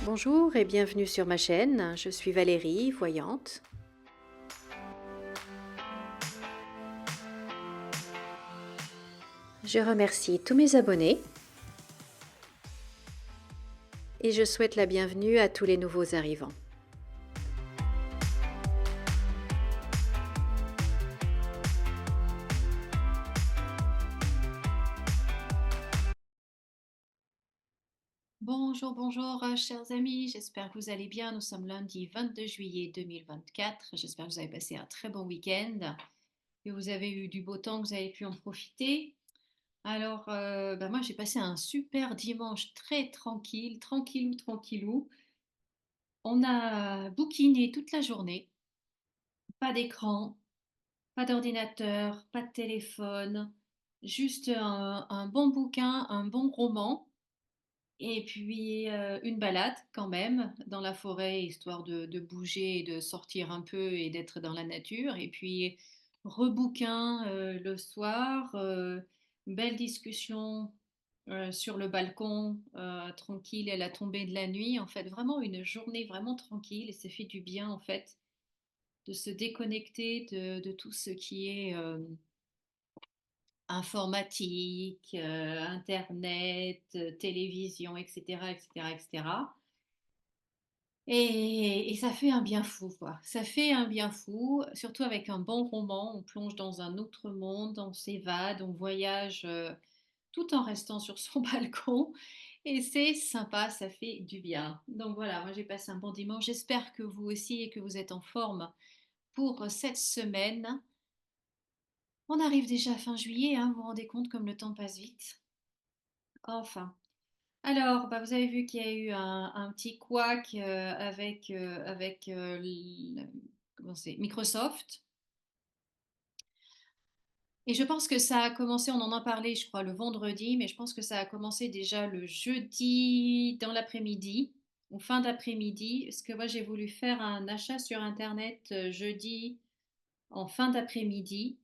Bonjour et bienvenue sur ma chaîne, je suis Valérie, voyante. Je remercie tous mes abonnés et je souhaite la bienvenue à tous les nouveaux arrivants. Bonjour, bonjour, chers amis, j'espère que vous allez bien. Nous sommes lundi 22 juillet 2024. J'espère que vous avez passé un très bon week-end, que vous avez eu du beau temps, que vous avez pu en profiter. Alors, moi, j'ai passé un super dimanche très tranquille, tranquillou, tranquillou. On a bouquiné toute la journée, pas d'écran, pas d'ordinateur, pas de téléphone, juste un bon bouquin, un bon roman. Et puis une balade quand même dans la forêt, histoire de bouger et de sortir un peu et d'être dans la nature. Et puis rebouquin le soir, belle discussion sur le balcon, tranquille à la tombée de la nuit. En fait, vraiment une journée vraiment tranquille et ça fait du bien en fait de se déconnecter de tout ce qui est informatique, internet, télévision, etc., etc., etc. Et ça fait un bien fou, quoi. Ça fait un bien fou, surtout avec un bon roman. On plonge dans un autre monde, on s'évade, on voyage tout en restant sur son balcon. Et c'est sympa, ça fait du bien. Donc voilà, moi j'ai passé un bon dimanche. J'espère que vous aussi et que vous êtes en forme pour cette semaine. On arrive déjà à fin juillet, hein, vous vous rendez compte comme le temps passe vite. Enfin. Alors, vous avez vu qu'il y a eu un petit couac comment c'est, Microsoft. Et je pense que ça a commencé, on en a parlé, je crois, le vendredi, mais je pense que ça a commencé déjà le jeudi dans l'après-midi, ou fin d'après-midi, parce que moi j'ai voulu faire un achat sur Internet jeudi en fin d'après-midi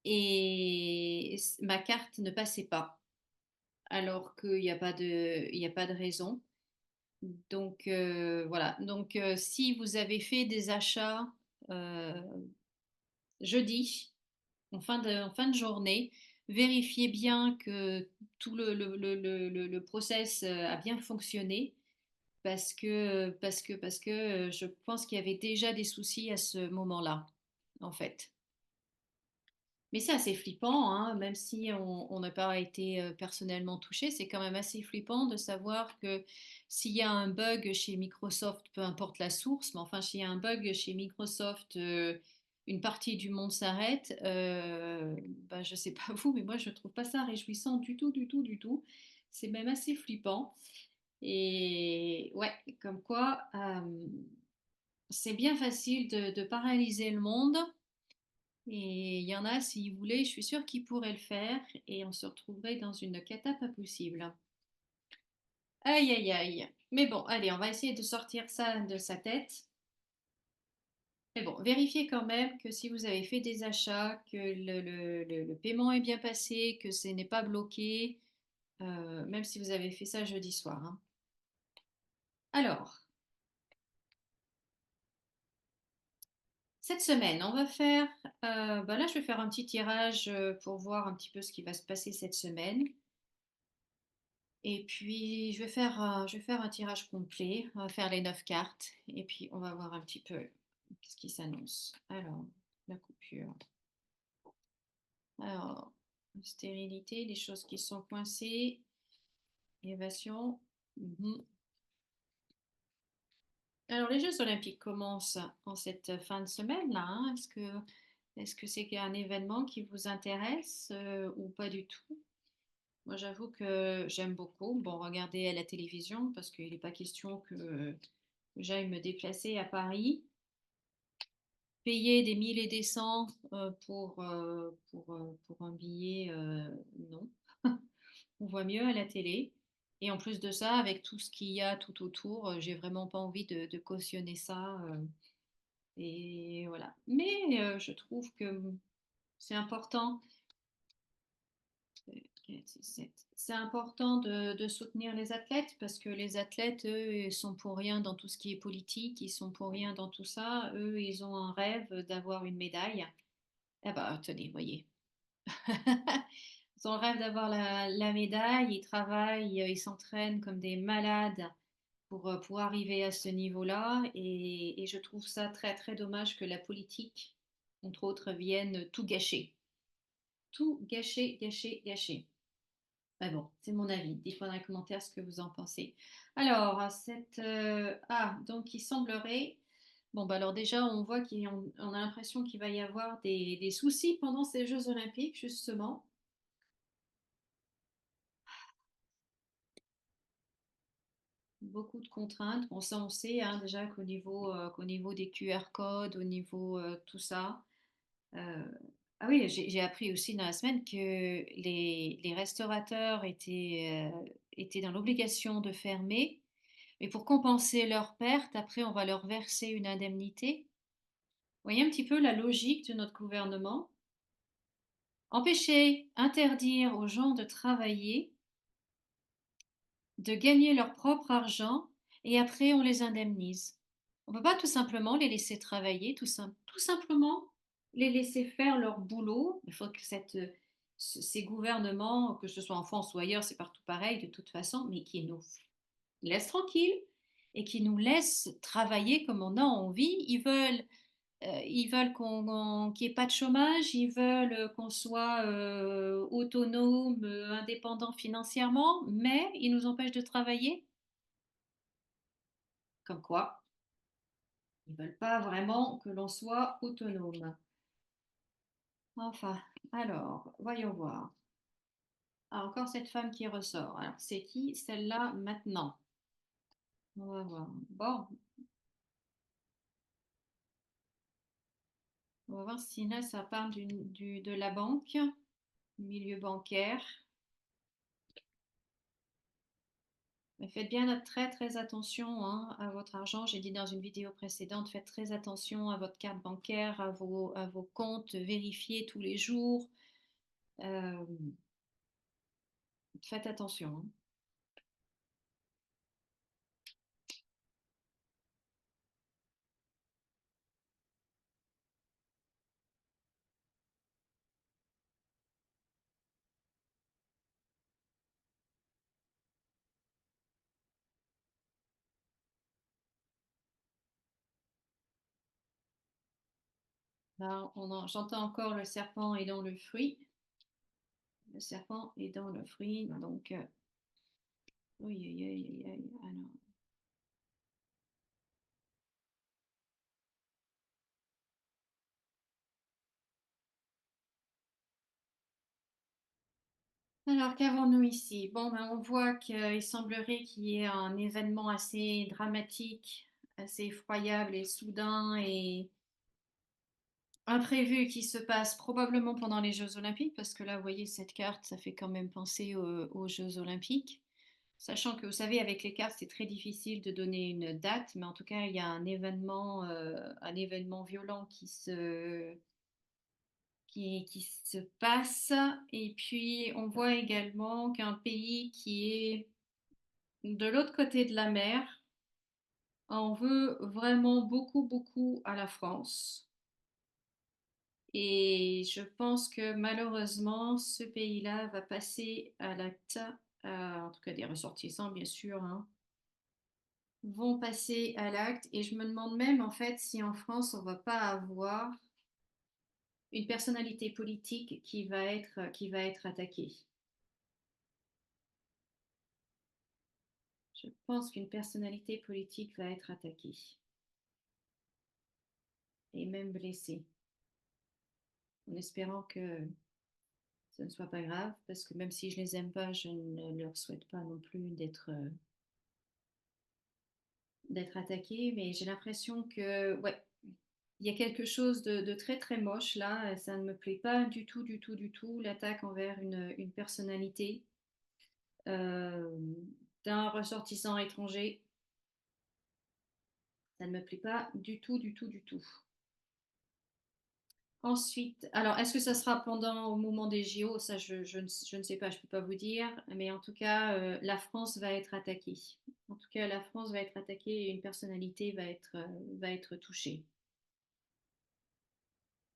et ma carte ne passait pas, alors qu'il n'y a pas il y a pas de raison. Donc voilà. Donc si vous avez fait des achats euh, jeudi en fin de journée, vérifiez bien que tout le process a bien fonctionné parce que je pense qu'il y avait déjà des soucis à ce moment-là, en fait. Mais c'est assez flippant, hein, même si on n'a pas été personnellement touché, c'est quand même assez flippant de savoir que s'il y a un bug chez Microsoft, peu importe la source, mais enfin, s'il y a un bug chez Microsoft, une partie du monde s'arrête. Je ne sais pas vous, mais moi, je ne trouve pas ça réjouissant du tout, du tout, du tout. C'est même assez flippant. Et ouais, comme quoi, c'est bien facile de paralyser le monde. Et il y en a, s'ils voulaient, je suis sûre qu'ils pourraient le faire et on se retrouverait dans une cata pas possible. Aïe, aïe, aïe. Mais bon, allez, on va essayer de sortir ça de sa tête. Mais bon, vérifiez quand même que si vous avez fait des achats, que le paiement est bien passé, que ce n'est pas bloqué, même si vous avez fait ça jeudi soir, hein. Alors, cette semaine, on va faire, là, je vais faire un petit tirage pour voir un petit peu ce qui va se passer cette semaine. Et puis, je vais faire un tirage complet. On va faire les 9 cartes. Et puis, on va voir un petit peu ce qui s'annonce. Alors, la coupure. Alors, stérilité, les choses qui sont coincées. Évasion. Mhm. Alors, les Jeux Olympiques commencent en cette fin de semaine-là, hein. Est-ce que c'est un événement qui vous intéresse ou pas du tout? Moi, j'avoue que j'aime beaucoup. Bon, regarder à la télévision parce qu'il n'est pas question que j'aille me déplacer à Paris, payer des mille et des cents pour un billet, non. On voit mieux à la télé. Et en plus de ça, avec tout ce qu'il y a tout autour, j'ai vraiment pas envie de cautionner ça. Et voilà. Mais je trouve que c'est important. C'est important de soutenir les athlètes parce que les athlètes, eux, ils sont pour rien dans tout ce qui est politique, ils sont pour rien dans tout ça. Eux, ils ont un rêve d'avoir une médaille. Eh ben, tenez, voyez. Ils ont le rêve d'avoir la médaille, ils travaillent, ils s'entraînent comme des malades pour arriver à ce niveau-là. Et je trouve ça très, très dommage que la politique, entre autres, vienne tout gâcher. Tout gâcher, gâcher, gâcher. Mais bon, c'est mon avis. Dites-moi dans les commentaires ce que vous en pensez. Alors, donc il semblerait. Bon, bah alors déjà, on voit qu'on a l'impression qu'il va y avoir des soucis pendant ces Jeux Olympiques, justement. Beaucoup de contraintes. Bon, ça, on sait hein, déjà qu'au niveau des QR codes, au niveau tout ça. euh, Ah oui, j'ai appris aussi dans la semaine que les restaurateurs étaient dans l'obligation de fermer. Mais pour compenser leurs pertes, après, on va leur verser une indemnité. Vous voyez un petit peu la logique de notre gouvernement. Empêcher, interdire aux gens de travailler, de gagner leur propre argent, et après, on les indemnise. On ne peut pas tout simplement les laisser travailler, tout simplement les laisser faire leur boulot. Il faut que ces gouvernements, que ce soit en France ou ailleurs, c'est partout pareil de toute façon, mais qui nous laissent tranquilles et qui nous laissent travailler comme on a envie. Ils veulent qu'il n'y ait pas de chômage, ils veulent qu'on soit autonome, indépendant financièrement, mais ils nous empêchent de travailler. Comme quoi, ils ne veulent pas vraiment que l'on soit autonome. Enfin, alors, voyons voir. Ah, encore cette femme qui ressort. Alors, c'est qui celle-là maintenant? On va voir. Bon, on va voir si là, ça parle de la banque, du milieu bancaire. Mais faites bien très très attention hein, à votre argent. J'ai dit dans une vidéo précédente, faites très attention à votre carte bancaire, à vos comptes, vérifiez tous les jours. Euh, Faites attention. Hein. Là, j'entends encore le serpent est dans le fruit. Le serpent est dans le fruit, donc oui, oui, oui, oui, alors qu'avons-nous ici? Bon, ben, on voit qu'il semblerait qu'il y ait un événement assez dramatique, assez effroyable et soudain et imprévu qui se passe probablement pendant les Jeux Olympiques, parce que là, vous voyez, cette carte, ça fait quand même penser aux Jeux Olympiques. Sachant que, vous savez, avec les cartes, c'est très difficile de donner une date, mais en tout cas, il y a un événement violent qui se passe. Et puis, on voit également qu'un pays qui est de l'autre côté de la mer en veut vraiment beaucoup, beaucoup à la France. Et je pense que malheureusement, ce pays-là va passer à l'acte, en tout cas des ressortissants, bien sûr, hein, vont passer à l'acte. Et je me demande même, en fait, si en France, on va pas avoir une personnalité politique qui va être attaquée. Je pense qu'une personnalité politique va être attaquée et même blessée, en espérant que ce ne soit pas grave, parce que même si je les aime pas, je ne leur souhaite pas non plus d'être attaqués, mais j'ai l'impression que, ouais, il y a quelque chose de très très moche là, ça ne me plaît pas du tout, du tout, du tout, l'attaque envers une personnalité euh, d'un ressortissant étranger, ça ne me plaît pas du tout, du tout, du tout. Ensuite, alors est-ce que ça sera pendant au moment des JO? Ça, je ne sais pas, je ne peux pas vous dire. Mais en tout cas, la France va être attaquée. En tout cas, la France va être attaquée et une personnalité va être touchée.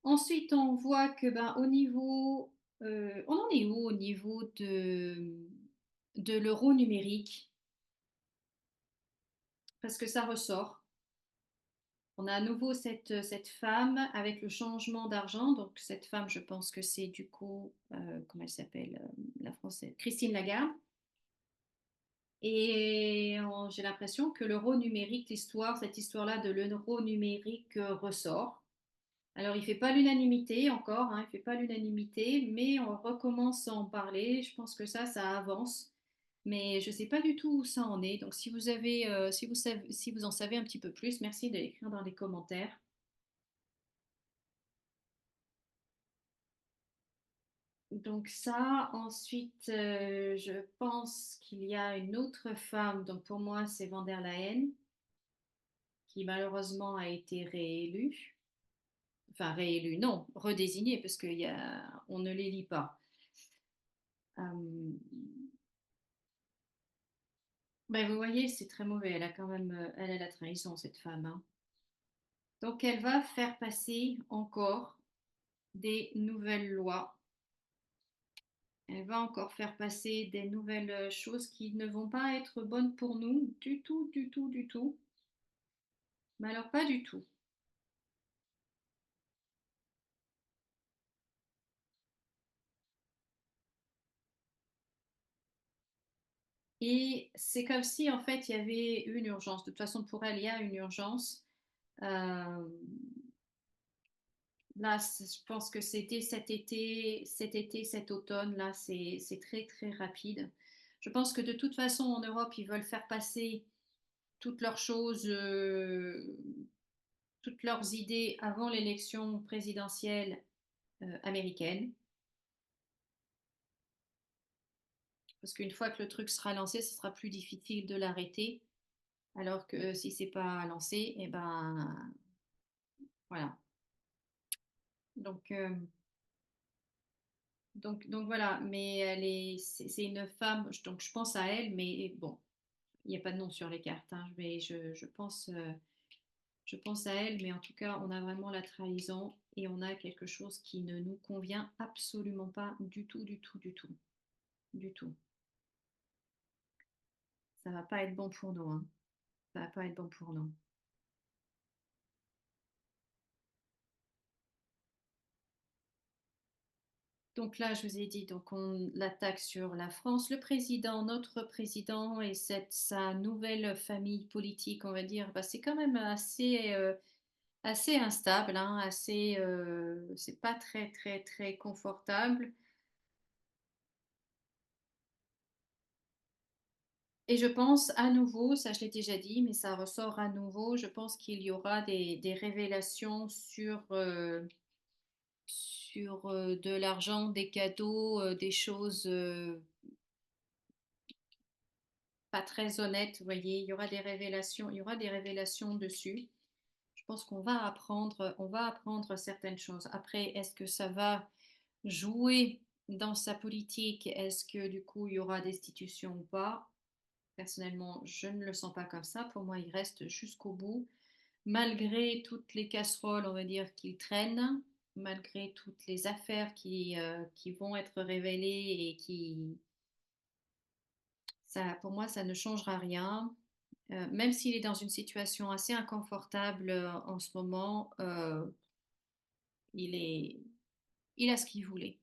Ensuite, on voit que ben, au niveau, on en est où au niveau de l'euro numérique? Parce que ça ressort. On a à nouveau cette femme avec le changement d'argent. Donc, cette femme, je pense que c'est du coup, comment elle s'appelle, la française, Christine Lagarde. Et j'ai l'impression que l'euro numérique, cette histoire-là de l'euro numérique ressort. Alors, il ne fait pas l'unanimité encore, hein, il ne fait pas l'unanimité, mais on recommence à en parler. Je pense que ça avance. Mais je ne sais pas du tout où ça en est. Donc, si vous avez, si vous en savez un petit peu plus, merci de l'écrire dans les commentaires. Donc ça, ensuite, je pense qu'il y a une autre femme, donc pour moi c'est Van der Leyen, qui malheureusement a été réélue. Enfin réélue, non, redésignée, parce on ne l'élit pas. Euh, ben vous voyez, c'est très mauvais, elle a quand même, elle a la trahison, cette femme, hein. Donc elle va faire passer encore des nouvelles lois. Elle va encore faire passer des nouvelles choses qui ne vont pas être bonnes pour nous du tout, du tout, du tout. Mais alors pas du tout. Et c'est comme si en fait il y avait une urgence. De toute façon, pour elle, il y a une urgence. Euh, Là, je pense que c'était cet automne, là, c'est très très rapide. Je pense que de toute façon en Europe, ils veulent faire passer toutes leurs choses, toutes leurs idées avant l'élection présidentielle américaine. Parce qu'une fois que le truc sera lancé, ce sera plus difficile de l'arrêter. Alors que si c'est pas lancé, et ben voilà. Donc, donc voilà. Mais c'est une femme. Donc je pense à elle, mais bon, il n'y a pas de nom sur les cartes, hein, mais je pense à elle, mais en tout cas, on a vraiment la trahison et on a quelque chose qui ne nous convient absolument pas du tout, du tout, du tout, du tout. Ça va pas être bon pour nous, hein. Ça va pas être bon pour nous. Donc là, je vous ai dit, donc on l'attaque sur la France, le président, notre président et sa nouvelle famille politique, on va dire, bah, c'est quand même assez instable, hein, c'est pas très très très confortable. Et je pense à nouveau, ça je l'ai déjà dit, mais ça ressort à nouveau, je pense qu'il y aura des révélations sur de l'argent, des cadeaux, des choses pas très honnêtes, vous voyez, il y aura des révélations dessus. Je pense on va apprendre certaines choses. Après, est-ce que ça va jouer dans sa politique? Est-ce que du coup il y aura destitution ou pas? Personnellement, je ne le sens pas comme ça. Pour moi, il reste jusqu'au bout, malgré toutes les casseroles, on va dire, qu'il traîne, malgré toutes les affaires qui vont être révélées et ça, pour moi, ça ne changera rien. Même s'il est dans une situation assez inconfortable en ce moment, il est, il a ce qu'il voulait.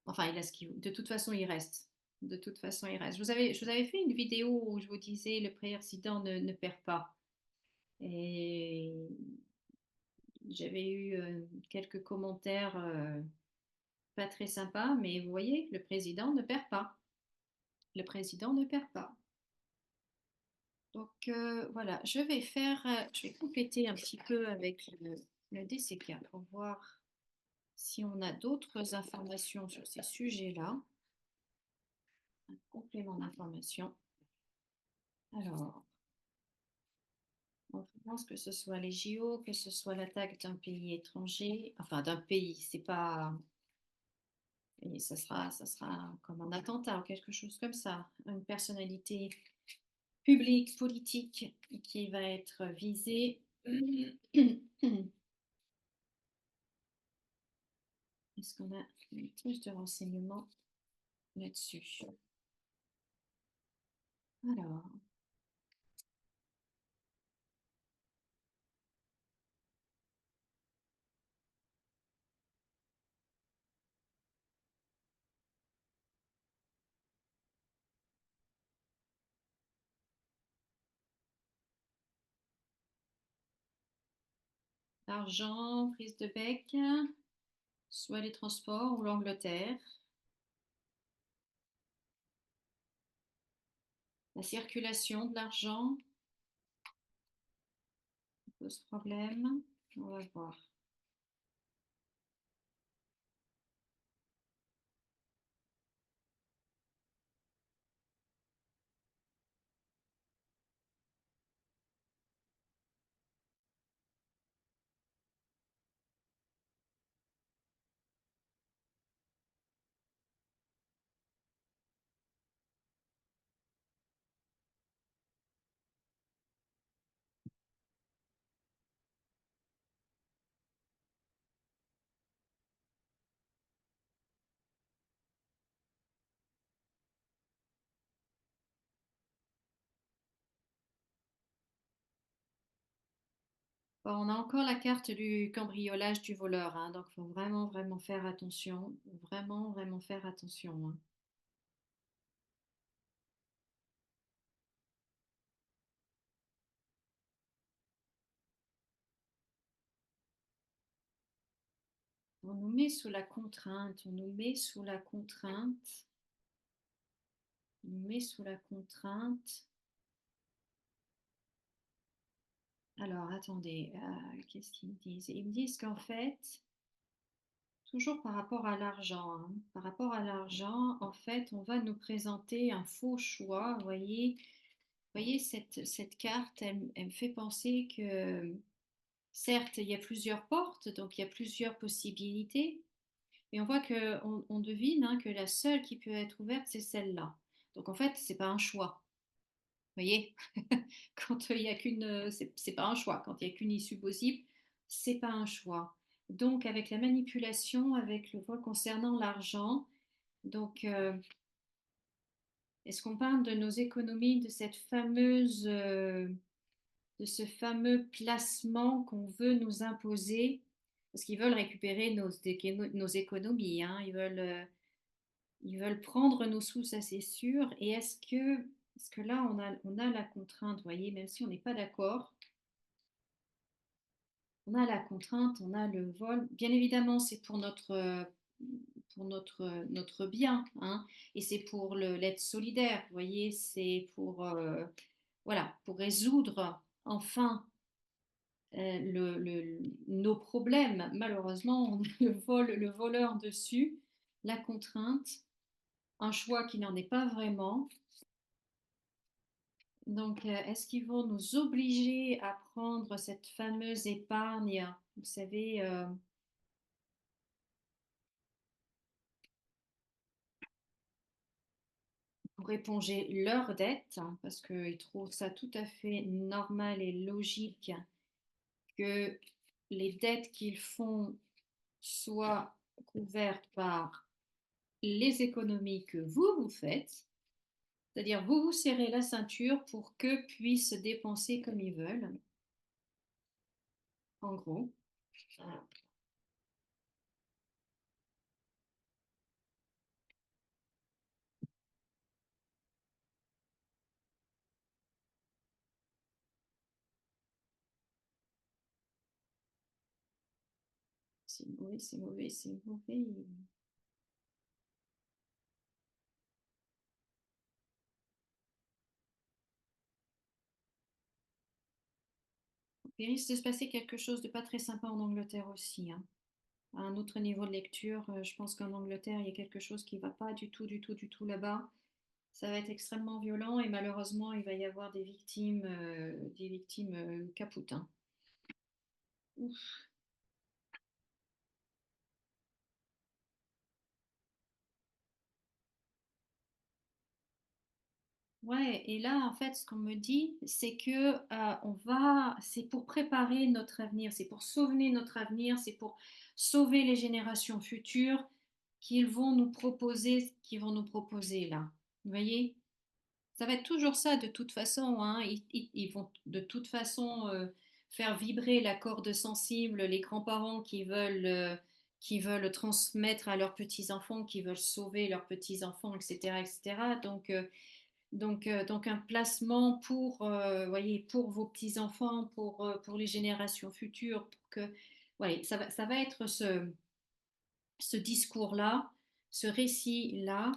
Enfin, il a ce qu'il, de toute façon, il reste. De toute façon, il reste. Je vous avais fait une vidéo où je vous disais le président ne perd pas. Et j'avais eu quelques commentaires pas très sympas, mais vous voyez, le président ne perd pas. Le président ne perd pas. Donc voilà, je vais compléter un petit peu avec le DCK pour voir si on a d'autres informations sur ces sujets-là. Un complément d'information. Alors, en France, que ce soit les JO, que ce soit l'attaque d'un pays étranger, enfin d'un pays, c'est pas, et ça sera comme un attentat ou quelque chose comme ça, une personnalité publique, politique qui va être visée. Est-ce qu'on a plus de renseignements là-dessus? Alors, l'argent, prise de bec, soit les transports ou l'Angleterre. La circulation de l'argent pose problème. On va voir. Bon, on a encore la carte du cambriolage du voleur, hein, donc il faut vraiment, vraiment faire attention. Vraiment, vraiment faire attention, hein. On nous met sous la contrainte, on nous met sous la contrainte, on nous met sous la contrainte. Alors, attendez, qu'est-ce qu'ils me disent? Ils me disent qu'en fait, toujours par rapport à l'argent, hein, par rapport à l'argent, en fait, on va nous présenter un faux choix. Vous voyez cette carte, elle me fait penser que, certes, il y a plusieurs portes, donc il y a plusieurs possibilités, mais on voit on devine hein, que la seule qui peut être ouverte, c'est celle-là. Donc en fait, c'est pas un choix. Vous voyez, quand il y a qu'une, c'est pas un choix. Quand il y a qu'une issue possible, c'est pas un choix. Donc avec la manipulation, avec le vol concernant l'argent, donc est-ce qu'on parle de nos économies, de cette fameuse, de ce fameux placement qu'on veut nous imposer, parce qu'ils veulent récupérer nos économies, hein, ils veulent prendre nos sous, ça c'est sûr. Et est-ce que là, on a la contrainte, vous voyez, même si on n'est pas d'accord, on a la contrainte, on a le vol. Bien évidemment, c'est pour notre bien, hein, et c'est pour l'aide solidaire, vous voyez, c'est pour, voilà, pour résoudre enfin nos problèmes. Malheureusement, on a le voleur dessus, la contrainte, un choix qui n'en est pas vraiment. Donc, est-ce qu'ils vont nous obliger à prendre cette fameuse épargne, vous savez, pour éponger leurs dettes, hein, parce qu'ils trouvent ça tout à fait normal et logique que les dettes qu'ils font soient couvertes par les économies que vous faites, c'est-à-dire vous vous serrez la ceinture pour qu'eux puissent dépenser comme ils veulent, en gros. C'est mauvais, c'est mauvais, c'est mauvais. Il risque de se passer quelque chose de pas très sympa en Angleterre aussi, hein. À un autre niveau de lecture, je pense qu'en Angleterre, il y a quelque chose qui ne va pas du tout, du tout, du tout là-bas. Ça va être extrêmement violent et malheureusement, il va y avoir des victimes capoutes, hein. Ouf. Ouais, et là, en fait, ce qu'on me dit, c'est que c'est pour préparer notre avenir, c'est pour sauver notre avenir, c'est pour sauver les générations futures qu'ils vont nous proposer là. Vous voyez? Ça va être toujours ça de toute façon, hein. Ils vont de toute façon faire vibrer la corde sensible, les grands-parents qui veulent transmettre à leurs petits-enfants, qui veulent sauver leurs petits-enfants, etc., etc. Donc un placement voyez, pour vos petits-enfants, pour les générations futures, pour que, ouais, ça va être ce discours-là, ce récit-là.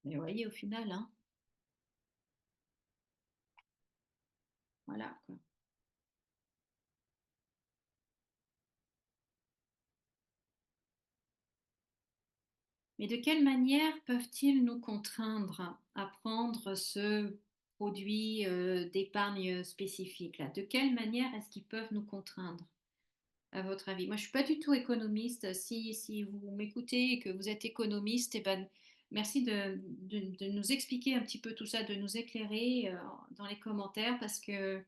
Mais vous voyez, au final, hein, voilà, quoi. Mais de quelle manière peuvent-ils nous contraindre à prendre ce produit d'épargne spécifique là? De quelle manière est-ce qu'ils peuvent nous contraindre, à votre avis? Moi, je ne suis pas du tout économiste. Si vous m'écoutez et que vous êtes économiste, eh ben, merci de nous expliquer un petit peu tout ça, de nous éclairer dans les commentaires parce que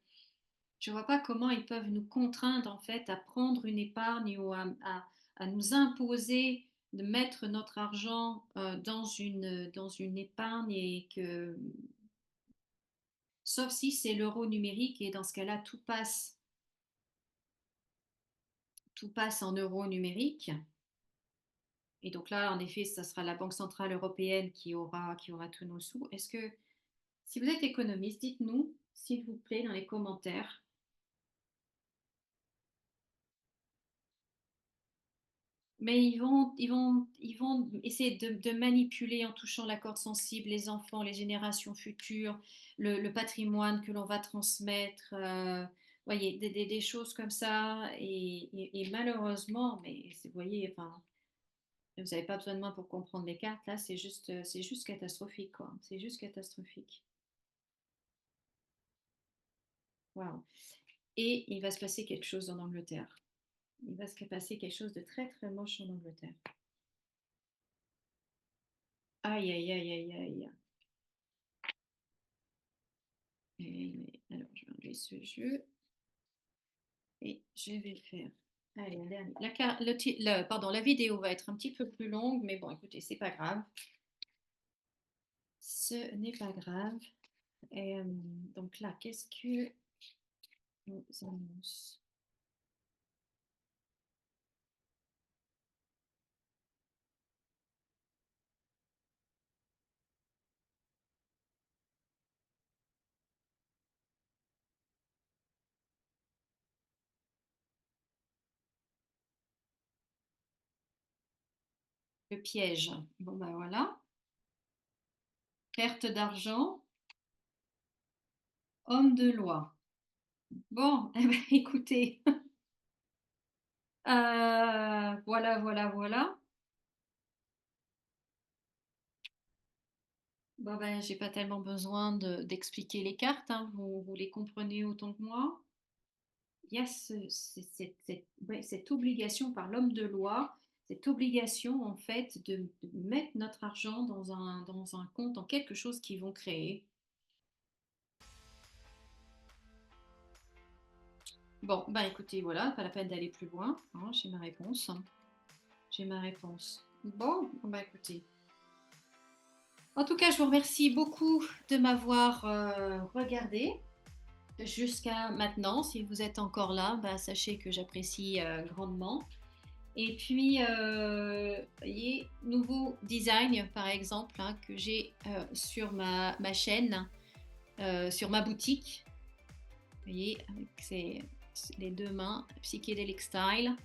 je ne vois pas comment ils peuvent nous contraindre en fait à prendre une épargne ou à nous imposer de mettre notre argent dans une épargne et que, sauf si c'est l'euro numérique et dans ce cas-là, tout passe en euros numérique. Et donc là, en effet, ça sera la Banque Centrale Européenne qui aura tous nos sous. Est-ce que, si vous êtes économiste, dites-nous, s'il vous plaît, dans les commentaires. Mais ils vont essayer de manipuler en touchant la corde sensible les enfants, les générations futures, le patrimoine que l'on va transmettre. Voyez, des choses comme ça. Et malheureusement, mais vous voyez, enfin, vous n'avez pas besoin de moi pour comprendre les cartes. Là, c'est juste catastrophique, quoi. C'est juste catastrophique. Waouh. Et il va se passer quelque chose en Angleterre. Il va se passer quelque chose de très, très moche en Angleterre. Aïe, aïe, aïe, aïe, aïe. Alors, je vais enlever ce jeu et je vais faire. Allez, un dernier. Pardon, la vidéo va être un petit peu plus longue, mais bon, écoutez, c'est pas grave. Ce n'est pas grave. Donc là, qu'est-ce que nous annonce le piège? Bon, ben voilà. Perte d'argent, homme de loi. Bon, eh ben, écoutez, voilà, voilà, voilà. Bon, ben, j'ai pas tellement besoin d'expliquer les cartes, hein. Vous les comprenez autant que moi. Il y a ouais, cette obligation par l'homme de loi, cette obligation en fait de mettre notre argent dans un compte, dans quelque chose qu'ils vont créer. Bon, bah écoutez, voilà, pas la peine d'aller plus loin, hein, j'ai ma réponse. J'ai ma réponse. Bon, bah écoutez. En tout cas, je vous remercie beaucoup de m'avoir regardé jusqu'à maintenant. Si vous êtes encore là, bah, sachez que j'apprécie grandement. Et puis, voyez, nouveau design, par exemple, hein, que j'ai sur ma chaîne, sur ma boutique. Vous voyez, avec les deux mains, Psychedelic Style.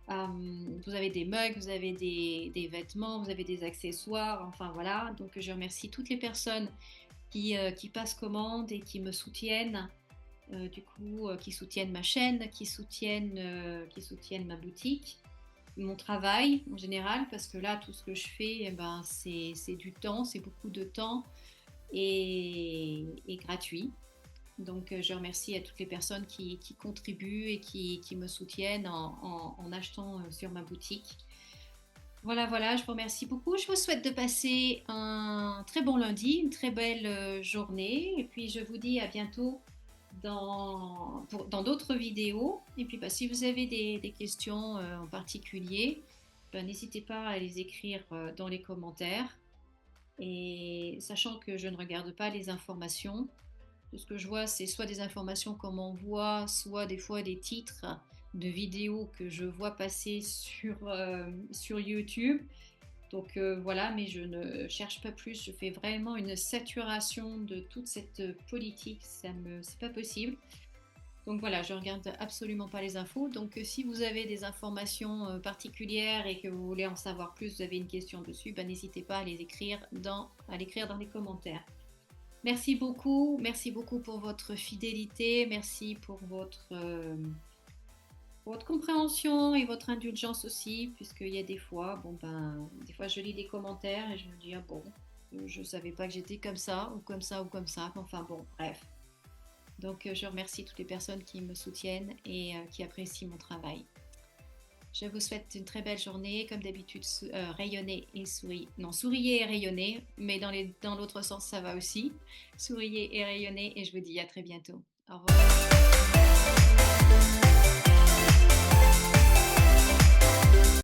Vous avez des mugs, vous avez des vêtements, vous avez des accessoires, enfin voilà. Donc, je remercie toutes les personnes qui passent commande et qui me soutiennent qui soutiennent ma chaîne, qui soutiennent ma boutique, mon travail en général, parce que là, tout ce que je fais, eh ben, c'est du temps, c'est beaucoup de temps et gratuit. Donc, je remercie à toutes les personnes qui contribuent et qui me soutiennent en achetant sur ma boutique. Voilà, voilà, je vous remercie beaucoup. Je vous souhaite de passer un très bon lundi, une très belle journée. Et puis, je vous dis à bientôt dans d'autres vidéos. Et puis, bah, si vous avez des questions en particulier, bah, n'hésitez pas à les écrire dans les commentaires. Et sachant que je ne regarde pas les informations, tout ce que je vois, c'est soit des informations qu'on m'envoie, soit des fois des titres de vidéos que je vois passer sur YouTube. Donc voilà, mais je ne cherche pas plus. Je fais vraiment une saturation de toute cette politique. C'est pas possible. Donc voilà, je regarde absolument pas les infos. Donc si vous avez des informations particulières et que vous voulez en savoir plus, vous avez une question dessus, ben, n'hésitez pas à l'écrire dans les commentaires. Merci beaucoup pour votre fidélité, merci pour votre compréhension et votre indulgence aussi, puisqu'il y a des fois, bon ben, des fois je lis des commentaires et je me dis ah bon, je savais pas que j'étais comme ça ou comme ça ou comme ça, enfin bon, bref. Donc je remercie toutes les personnes qui me soutiennent et qui apprécient mon travail. Je vous souhaite une très belle journée, comme d'habitude, rayonnez et souriez. Non, souriez et rayonnez, mais dans l'autre sens, ça va aussi. Souriez et rayonnez, et je vous dis à très bientôt. Au revoir.